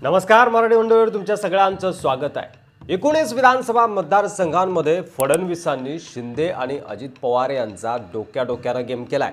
नमस्कार मराठी मंडळीवर तुमच्या सगळ्यांचं स्वागत आहे। 19 विधानसभा मतदारसंघांमध्ये फडणवीसांनी शिंदे आणि अजित पवार यांचा डोक्याडोक्यानं गेम केलाय।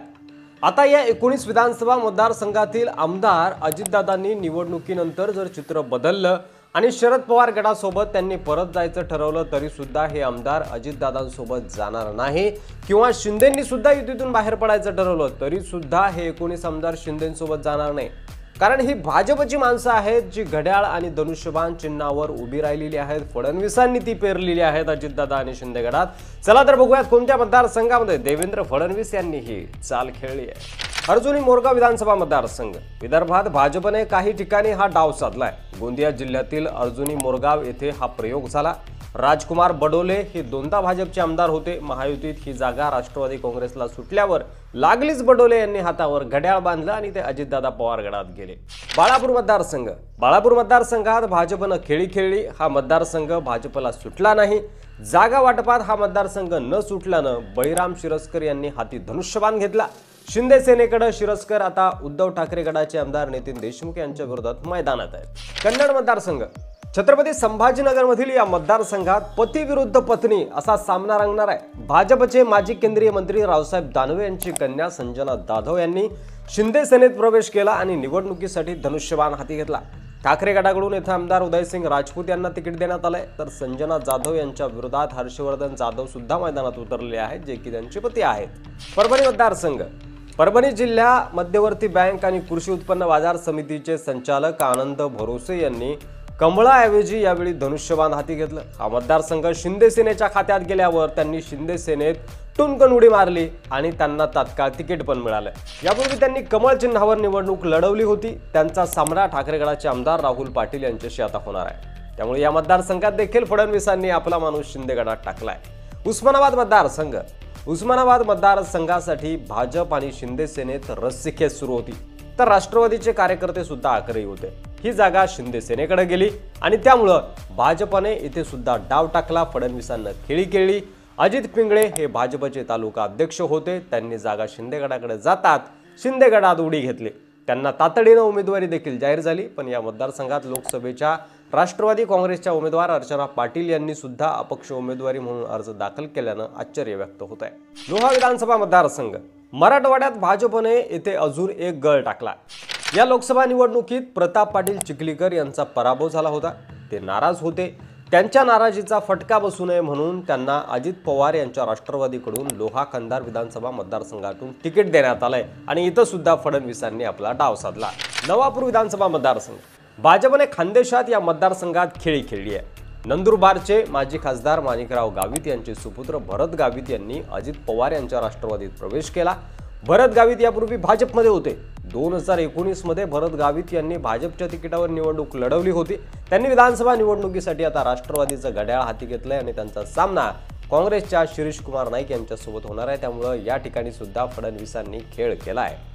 आता या 19 विधानसभा मतदारसंघातील आमदार अजितदादांनी निवडणुकीनंतर जर चित्र बदललं आणि शरद पवार गटासोबत त्यांनी परत जायचं ठरवलं तरी सुद्धा हे आमदार अजितदादांसोबत जाणार नाही किंवा शिंदेंनी सुद्धा युतीतून बाहेर पडायचं ठरवलं तरी सुद्धा हे 19 आमदार शिंदेंसोबत जाणार नाही, कारण ही भाजपची माणसं आहेत जी घड्याळ आणि धनुष्यबाण चिन्हावर उभी राहिलेली आहेत। फडणवीसांनी ती पेरलेली आहेत अजितदादा आणि शिंदे गटात। चला तर बघूयात कोणत्या मतदारसंघामध्ये देवेंद्र फडणवीस यांनी ही चाल खेळली आहे। अर्जुनी मोरगाव विधानसभा मतदारसंघ। विदर्भात भाजपने काही ठिकाणी हा डाव साधलाय। गोंदिया जिल्ह्यातील अर्जुनी मोरगाव येथे हा प्रयोग झाला। राजकुमार बडोले हे दोनदा भाजपचे आमदार होते। महायुतीत ही जागा राष्ट्रवादी काँग्रेसला सुटल्यावर लागलीच बडोले यांनी हातावर घड्याळ बांधलं आणि ते अजितदादा पवार गटात गेले। बाळापूर मतदारसंघ। बाळापूर मतदारसंघात भाजपने खेळी खेळली। हा मतदारसंघ भाजपला सुटला नाही। जागा वाटपात हा मतदारसंघ न सुटल्यानं बळीराम शिरस्कर यांनी हाती धनुष्यबाण घेतला। शिंदे सेनेकडे शिरस्कर आता उद्धव ठाकरे गटाचे आमदार नितीन देशमुख यांच्या विरोधात मैदानात आहेत। कन्नड मतदारसंघ। छत्रपती संभाजीनगरमधील या मतदारसंघात पती विरुद्ध पत्नी असा सामना रंगणार आहे। भाजपचे माजी केंद्रीय मंत्री रावसाहेब दानवे यांची कन्या संजना जाधव यांनी शिंदे सेनेत प्रवेश केला आणि निवडणुकीसाठी धनुष्यबाण हाती घेतला। ठाकरे गटाकडून येथे आमदार उदयसिंग राजपूत यांना तिकीट देण्यात आले, तर संजना जाधव यांच्या विरोधात हर्षवर्धन जाधव सुद्धा मैदानात उतरले आहेत, जे की त्यांचे पती आहेत। परभणी मतदारसंघ। परभणी जिल्हा मध्यवर्ती बँक आणि कृषी उत्पन्न बाजार समितीचे संचालक आनंद भरोसे यांनी कमळाऐवजी यावेळी धनुष्यबाण हाती घेतलं। हा मतदारसंघ शिंदे सेनेच्या खात्यात गेल्यावर त्यांनी शिंदे सेनेत टुनकन उडी मारली आणि त्यांना तात्काळ तिकीट पण मिळालं। यापूर्वी त्यांनी कमळ चिन्हावर निवडणूक लढवली होती। त्यांचा सामना ठाकरे गटाचे आमदार राहुल पाटील यांच्याशी आता होणार आहे। त्यामुळे या मतदारसंघात देखील फडणवीसांनी आपला माणूस शिंदे गटात टाकलाय। उस्मानाबाद मतदारसंघ। उस्मानाबाद मतदारसंघासाठी भाजप आणि शिंदे सेनेत रस्सीखेच सुरू होती, तर राष्ट्रवादीचे कार्यकर्ते सुद्धा आग्रही होते। ही जागा शिंदे सेनेकडे गेली आणि त्यामुळे भाजपने इथे सुद्धा डाव टाकला। फडणवीसांना खेळी खेळली। अजित पिंगळे हे भाजपचे तालुका अध्यक्ष होते। त्यांनी जागा शिंदे गटाकडे जातात शिंदे गटात उडी घेतली। त्यांना तातडीने उमेदवारी देखील जाहीर झाली, पण या मतदारसंघात लोकसभेच्या राष्ट्रवादी काँग्रेसच्या उमेदवार अर्चना पाटील यांनी सुद्धा अपक्ष उमेदवारी म्हणून अर्ज दाखल केल्यानं आश्चर्य व्यक्त होत आहे। लोहा विधानसभा मतदारसंघ। मराठवाड्यात भाजपने येथे अजून एक गळ टाकला। या लोकसभा निवडणुकीत प्रताप पाटील चिखलीकर यांचा पराभव झाला होता। ते नाराज होते। त्यांच्या नाराजीचा फटका बसू नये म्हणून त्यांना अजित पवार यांच्या राष्ट्रवादीकडून लोहा कंधार विधानसभा मतदारसंघातून तिकीट देण्यात आलंय आणि इथं सुद्धा फडणवीसांनी आपला डाव साधला। नवापूर विधानसभा मतदारसंघ। भाजपने खानदेशात या मतदारसंघात खेळी खेळली आहे। नंदुरबारचे माजी खासदार माणिकराव गावित यांचे सुपुत्र भरत गावित यांनी अजित पवार यांच्या राष्ट्रवादीत प्रवेश केला। भरत गावित यापूर्वी भाजपमध्ये होते। 2019 मध्ये भरत गावित यांनी भाजपच्या तिकिटावर निवडणूक लढवली होती। त्यांनी विधानसभा निवडणुकीसाठी आता राष्ट्रवादीचं घड्याळ हाती घेतलंय आणि त्यांचा सामना काँग्रेसच्या शिरीष कुमार नाईक यांच्यासोबत होणार आहे। त्यामुळे या ठिकाणी सुद्धा फडणवीसांनी खेळ केला आहे।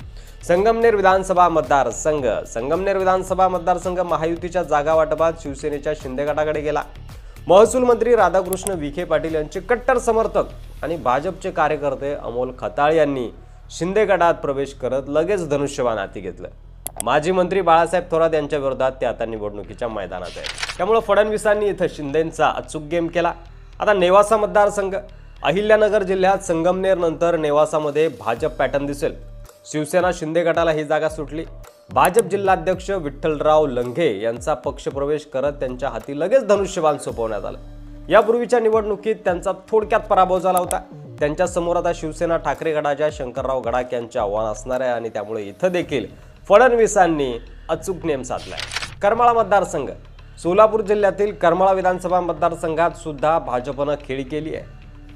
संगमनेर विधानसभा मतदारसंघ। संगमनेर विधानसभा मतदारसंघ महायुतीच्या जागा वाटपात शिवसेनेच्या शिंदे गटाकडे गेला। महसूल मंत्री राधाकृष्ण विखे पाटील यांचे कट्टर समर्थक आणि भाजपचे कार्यकर्ते अमोल खताळ यांनी शिंदे गटात प्रवेश करत लगेच धनुष्यबाण हाती घेतलं। माजी मंत्री बाळासाहेब थोरात यांच्या विरोधात ते आता निवडणुकीच्या मैदानात आहेत। त्यामुळे फडणवीसांनी इथं शिंदेंचा अचूक गेम केला। आता नेवासा मतदारसंघ। अहिल्यानगर जिल्ह्यात संगमनेर नंतर नेवासामध्ये भाजप पॅटर्न दिसेल। शिवसेना शिंदे गटाला ही जागा सुटली। भाजप जिल्हाध्यक्ष विठ्ठलराव लंघे यांचा पक्ष प्रवेश करत त्यांच्या हाती लगेच धनुष्यबाण सोपवण्यात आलं। यापूर्वीच्या निवडणुकीत त्यांचा थोडक्यात पराभव झाला होता। त्यांच्या समोर आता शिवसेना ठाकरे गटाच्या शंकरराव गडाख यांचे आव्हान असणार आहे आणि त्यामुळे इथं देखील फडणवीसांनी अचूक नेम साधलाय। करमाळा मतदारसंघ। सोलापूर जिल्ह्यातील करमाळा विधानसभा मतदारसंघात सुद्धा भाजपने खेळी केली आहे।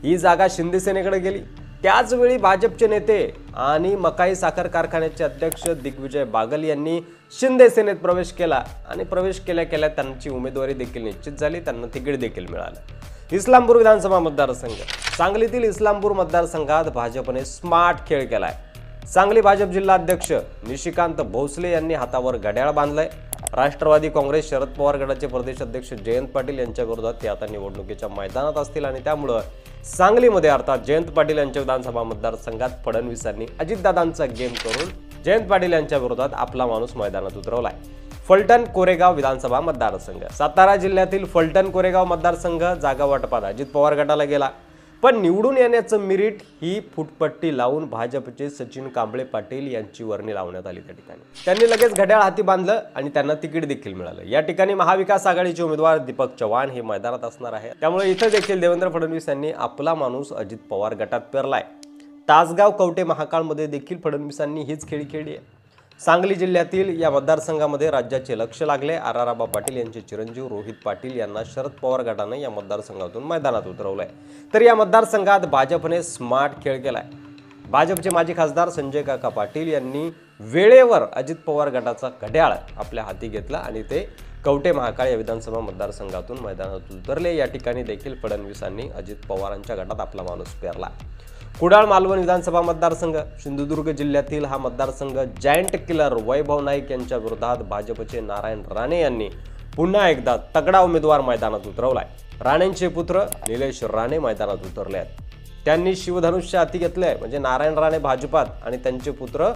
ही जागा शिंदे सेनेकडे गेली। त्याच वेळी भाजपचे नेते आणि मकाई साखर कारखान्याचे अध्यक्ष दिग्विजय बागल यांनी शिंदे सेनेत प्रवेश केला आणि प्रवेश केल्या त्यांची उमेदवारी देखील निश्चित झाली। त्यांना तिकीट देखील मिळालं। इस्लामपूर विधानसभा मतदारसंघ। सांगलीतील इस्लामपूर मतदारसंघात भाजपने स्मार्ट खेळ केलाय। सांगली भाजप जिल्हाध्यक्ष निशिकांत भोसले यांनी हातावर घड्याळ बांधलंय। राष्ट्रवादी काँग्रेस शरद पवार गटाचे प्रदेश अध्यक्ष जयंत पाटील यांच्या विरोधात ते आता निवडणुकीच्या मैदानात असतील आणि त्यामुळे सांगलीमध्ये अर्थात जयंत पाटील यांच्या विधानसभा मतदारसंघात फडणवीसांनी अजितदादांचा गेम करून जयंत पाटील यांच्या विरोधात आपला माणूस मैदानात उतरवलाय। फलटण कोरेगाव विधानसभा मतदारसंघ. सातारा जिल्ह्यातील फलटण कोरेगाव मतदारसंघ जागा वाटपात अजित पवार गटाला गेला, पण निवडून येण्याचं मिरिट ही फुटपट्टी लावून भाजपचे सचिन कांबळे पाटील यांची वर्णी लावण्यात आली. त्या ठिकाणी त्यांनी लगेच घड्याळ हाती बांधलं आणि त्यांना तिकीट देखील मिळालं. या ठिकाणी महाविकास आघाडीचे उमेदवार दीपक चव्हाण हे मैदानात असणार आहे. त्यामुळे इथं देखील देवेंद्र फडणवीस यांनी आपला माणूस अजित पवार गटात पेरलाय. तासगाव कवठे महाकाळमध्ये देखील फडणवीसांनी हीच खेळी खेळली आहे. सांगली जिल्ह्यातील या मतदारसंघामध्ये राज्याचे लक्ष लागले. आराराबा पाटील यांचे चिरंजीव रोहित पाटील यांना शरद पवार गटानं या मतदारसंघातून मैदानात उतरवलंय. तर या मतदारसंघात भाजपने स्मार्ट खेळ केलाय. भाजपचे माजी खासदार संजय काका पाटील यांनी वेळेवर अजित पवार गटाचा घड्याळ आपल्या हाती घेतला आणि ते कवठे महाकाळ या विधानसभा मतदारसंघातून मैदानात उतरले. या ठिकाणी देखील फडणवीसांनी अजित पवारांच्या गटात आपला माणूस पेरला. कुडाळ मालवण विधानसभा मतदारसंघ. सिंधुदुर्ग जिल्ह्यातील हा मतदारसंघ जायंट किलर वैभव नाईक यांच्या विरोधात भाजपचे नारायण राणे यांनी पुन्हा एकदा तगडा उमेदवार मैदानात उतरवलाय. राणेंचे पुत्र निलेश राणे मैदानात उतरले आहेत. त्यांनी शिवधनुष्य हाती घेतले, म्हणजे नारायण राणे भाजपात आणि त्यांचे पुत्र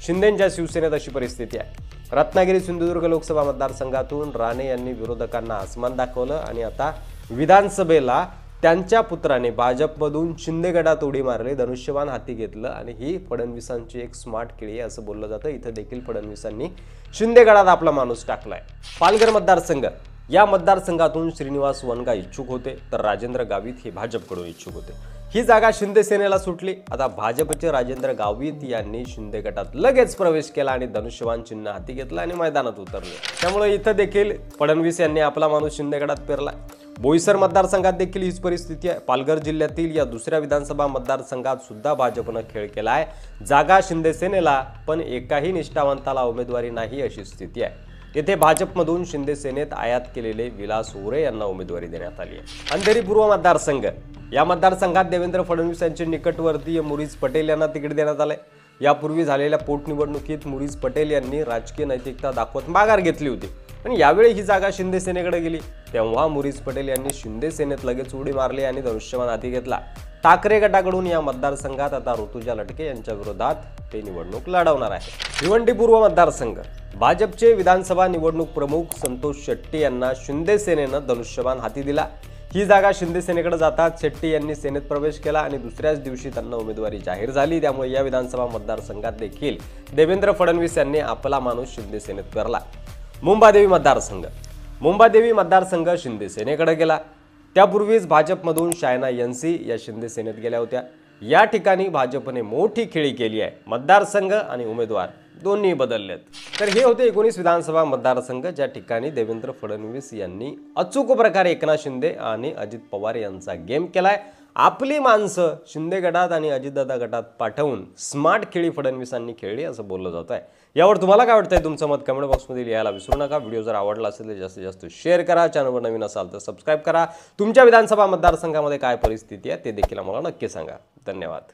शिंदेंच्या शिवसेनेत अशी परिस्थिती आहे. रत्नागिरी सिंधुदुर्ग लोकसभा मतदारसंघातून राणे यांनी विरोधकांना आसमान दाखवलं आणि आता विधानसभेला त्यांच्या पुत्राने भाजपमधून शिंदे गटात उडी मारली, धनुष्यबाण हाती घेतलं आणि ही फडणवीसांची एक स्मार्ट खेळी आहे असं बोललं जातं. इथं देखील फडणवीसांनी शिंदे गटात आपला माणूस टाकलाय. पालघर मतदारसंघ. या मतदारसंघातून श्रीनिवास वनगा इच्छुक होते, तर राजेंद्र गावित हे भाजपकडून इच्छुक होते. ही जागा शिंदे सेनेला सुटली. आता भाजपचे राजेंद्र गावित यांनी शिंदे गटात लगेच प्रवेश केला आणि धनुष्यबाण चिन्ह हाती घेतलं आणि मैदानात उतरले. त्यामुळे इथं देखील फडणवीस यांनी आपला माणूस शिंदे गटात पेरला. बोईसर मतदारसंघात देखील हीच परिस्थिती आहे. पालघर जिल्ह्यातील या दुसऱ्या विधानसभा मतदारसंघात सुद्धा भाजपनं खेळ केलाय. जागा शिंदे सेनेला, पण एकाही निष्ठावंताला उमेदवारी नाही अशी स्थिती आहे. येथे भाजपमधून शिंदे सेनेत आयात केलेले विलास ओरे यांना उमेदवारी देण्यात आली आहे. अंधेरी पूर्व मतदारसंघ. या मतदारसंघात देवेंद्र फडणवीस यांचे निकटवर्तीय मुरीज पटेल यांना तिकीट देण्यात आले. यापूर्वी झालेल्या पोटनिवडणुकीत मुरीज पटेल यांनी राजकीय नैतिकता दाखवत माघार घेतली होती, पण यावेळी ही जागा शिंदे सेनेकडे गेली. तेव्हा मुरीज पटेल यांनी शिंदे सेनेत लगेच उडी मारली आणि धनुष्यबाण हाती घेतला. ठाकरे गटाकडून या मतदारसंघात आता ऋतुजा लटके यांच्या विरोधात ते निवडणूक लढवणार आहे. भिवंडी पूर्व मतदारसंघ. भाजपचे विधानसभा निवडणूक प्रमुख संतोष शेट्टी यांना शिंदे सेनेनं धनुष्यबाण हाती दिला. ही जागा शिंदे सेनेकडे जातात शेट्टी यांनी सेनेत प्रवेश केला आणि दुसऱ्याच दिवशी त्यांना उमेदवारी जाहीर झाली. त्यामुळे या विधानसभा मतदारसंघात देखील देवेंद्र फडणवीस यांनी आपला माणूस शिंदे सेनेत पेरला. मुंबादेवी मतदारसंघ. मुंबादेवी मतदारसंघ शिंदे सेनेकडे गेला. त्यापूर्वीच भाजपमधून शायना एनसी या शिंदे सेनेत गेल्या होत्या. या ठिकाणी भाजपने मोठी खेळी केली आहे. मतदारसंघ आणि उमेदवार दोन्ही बदललेत. तर हे होते 19 विधानसभा मतदारसंघ, ज्या ठिकाणी देवेंद्र फडणवीस यांनी अचूक प्रकारे एकनाथ शिंदे आणि अजित पवार यांचा गेम केलाय. आपली माणसं शिंदे गटात आणि अजितदादा गटात पाठवून स्मार्ट खेळी फडणवीसांनी खेळली असं बोललं जात आहे. यावर तुम्हाला काय वाटतंय? तुमचं मत कमेंट बॉक्समध्ये लिहायला विसरू नका. व्हिडिओ जर आवडला असेल तर जास्तीत जास्त शेअर करा. चॅनलवर नवीन असाल तर सबस्क्राईब करा. तुमच्या विधानसभा मतदारसंघामध्ये काय परिस्थिती आहे ते देखील आम्हाला नक्की सांगा. धन्यवाद.